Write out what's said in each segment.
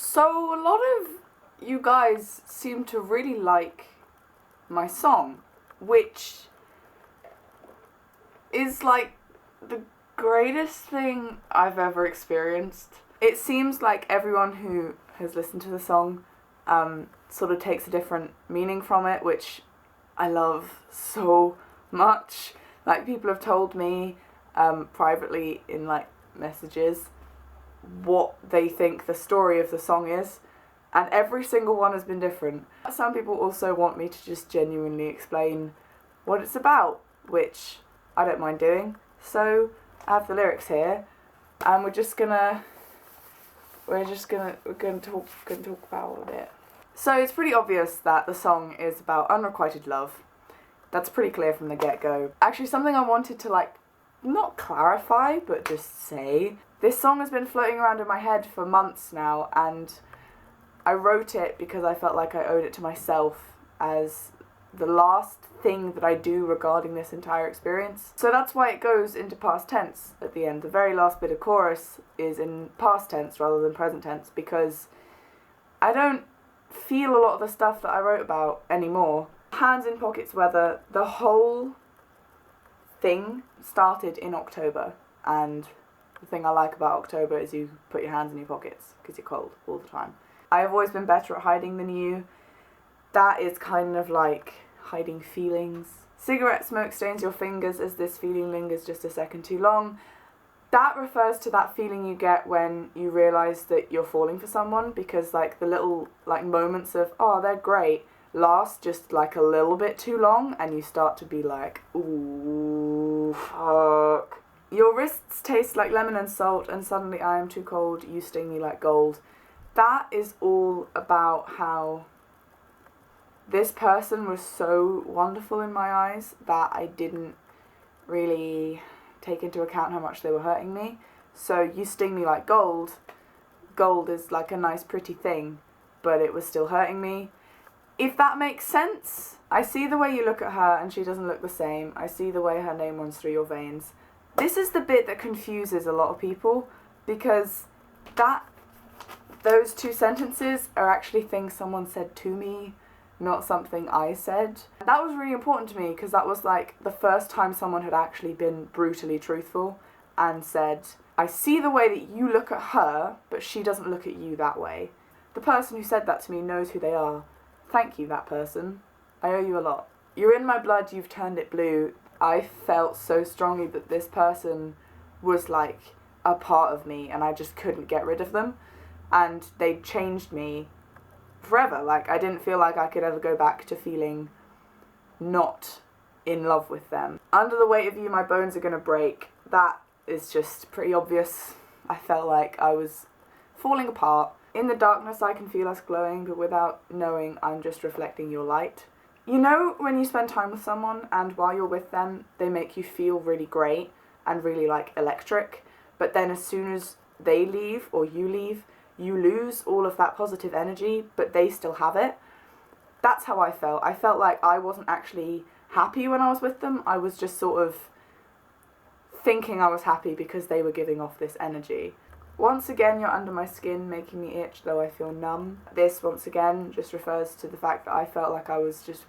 So a lot of you guys seem to really like my song, which is like the greatest thing I've ever experienced. It seems like everyone who has listened to the song sort of takes a different meaning from it, which I love so much. Like, people have told me privately in like messages what they think the story of the song is, and every single one has been different. Some people also want me to just genuinely explain what it's about, which I don't mind doing. So I have the lyrics here, and we're gonna talk about all of it. So it's pretty obvious that the song is about unrequited love. That's pretty clear from the get-go. Actually, something I wanted to like not clarify but just say. This song has been floating around in my head for months now, and I wrote it because I felt like I owed it to myself as the last thing that I do regarding this entire experience. So that's why it goes into past tense at the end. The very last bit of chorus is in past tense rather than present tense, because I don't feel a lot of the stuff that I wrote about anymore. Hands in pockets weather, the whole thing started in October, and the thing I like about October is you put your hands in your pockets because you're cold all the time. I have always been better at hiding than you. That is kind of like hiding feelings. Cigarette smoke stains your fingers as this feeling lingers just a second too long. That refers to that feeling you get when you realise that you're falling for someone, because like the little like moments of, oh, they're great, last just like a little bit too long, and you start to be like, ooh, fuck. Your wrists taste like lemon and salt, and suddenly I am too cold, you sting me like gold. That is all about how this person was so wonderful in my eyes that I didn't really take into account how much they were hurting me. So you sting me like gold. Gold is like a nice pretty thing, but it was still hurting me. If that makes sense. I see the way you look at her and she doesn't look the same. I see the way her name runs through your veins. This is the bit that confuses a lot of people, because those two sentences are actually things someone said to me, not something I said. That was really important to me, because that was like the first time someone had actually been brutally truthful and said, I see the way that you look at her, but she doesn't look at you that way. The person who said that to me knows who they are. Thank you, that person. I owe you a lot. You're in my blood, you've turned it blue. I felt so strongly that this person was like a part of me, and I just couldn't get rid of them. And they changed me forever. Like, I didn't feel like I could ever go back to feeling not in love with them. Under the weight of you, my bones are gonna break. That is just pretty obvious. I felt like I was falling apart. In the darkness I can feel us glowing, but without knowing I'm just reflecting your light. You know when you spend time with someone and while you're with them they make you feel really great and really like electric, but then as soon as they leave or you leave, you lose all of that positive energy, but they still have it. That's how I felt. I felt like I wasn't actually happy when I was with them. I was just sort of thinking I was happy because they were giving off this energy. Once again, you're under my skin, making me itch, though I feel numb. This, once again, just refers to the fact that I felt like I was just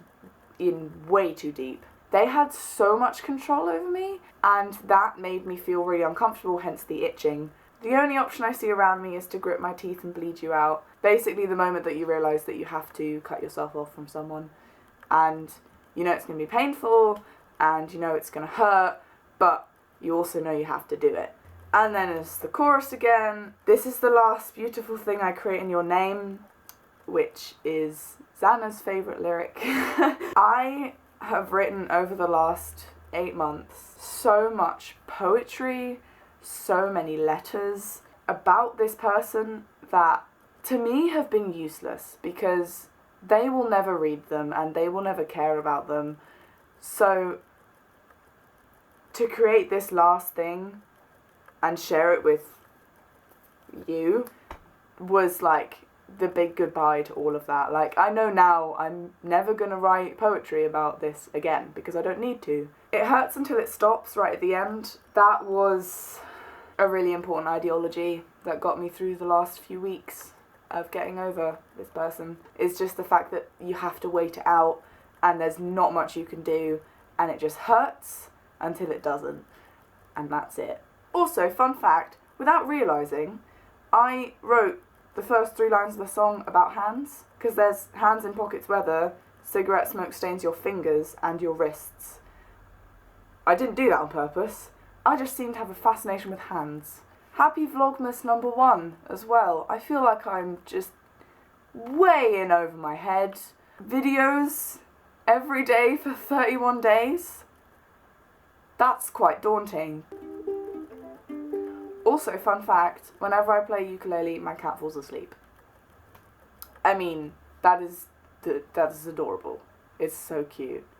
in way too deep. They had so much control over me, and that made me feel really uncomfortable, hence the itching. The only option I see around me is to grit my teeth and bleed you out. Basically the moment that you realise that you have to cut yourself off from someone. And you know it's going to be painful, and you know it's going to hurt, but you also know you have to do it. And then it's the chorus again. This is the last beautiful thing I create in your name, which is Xana's favourite lyric. I have written over the last 8 months so much poetry, so many letters about this person that to me have been useless, because they will never read them and they will never care about them. So to create this last thing and share it with you was like the big goodbye to all of that. Like, I know now I'm never gonna write poetry about this again because I don't need to. It hurts until it stops right at the end. That was a really important ideology that got me through the last few weeks. of getting over this person. It's just the fact that you have to wait it out and there's not much you can do and it just hurts until it doesn't. And that's it. Also, fun fact, without realising, I wrote the first 3 lines of the song about hands, because there's hands in pockets weather, cigarette smoke stains your fingers and your wrists. I didn't do that on purpose. I just seem to have a fascination with hands. Happy Vlogmas number 1 as well. I feel like I'm just way in over my head. Videos every day for 31 days. That's quite daunting. Also, fun fact, whenever I play ukulele, my cat falls asleep. I mean, that is adorable. It's so cute.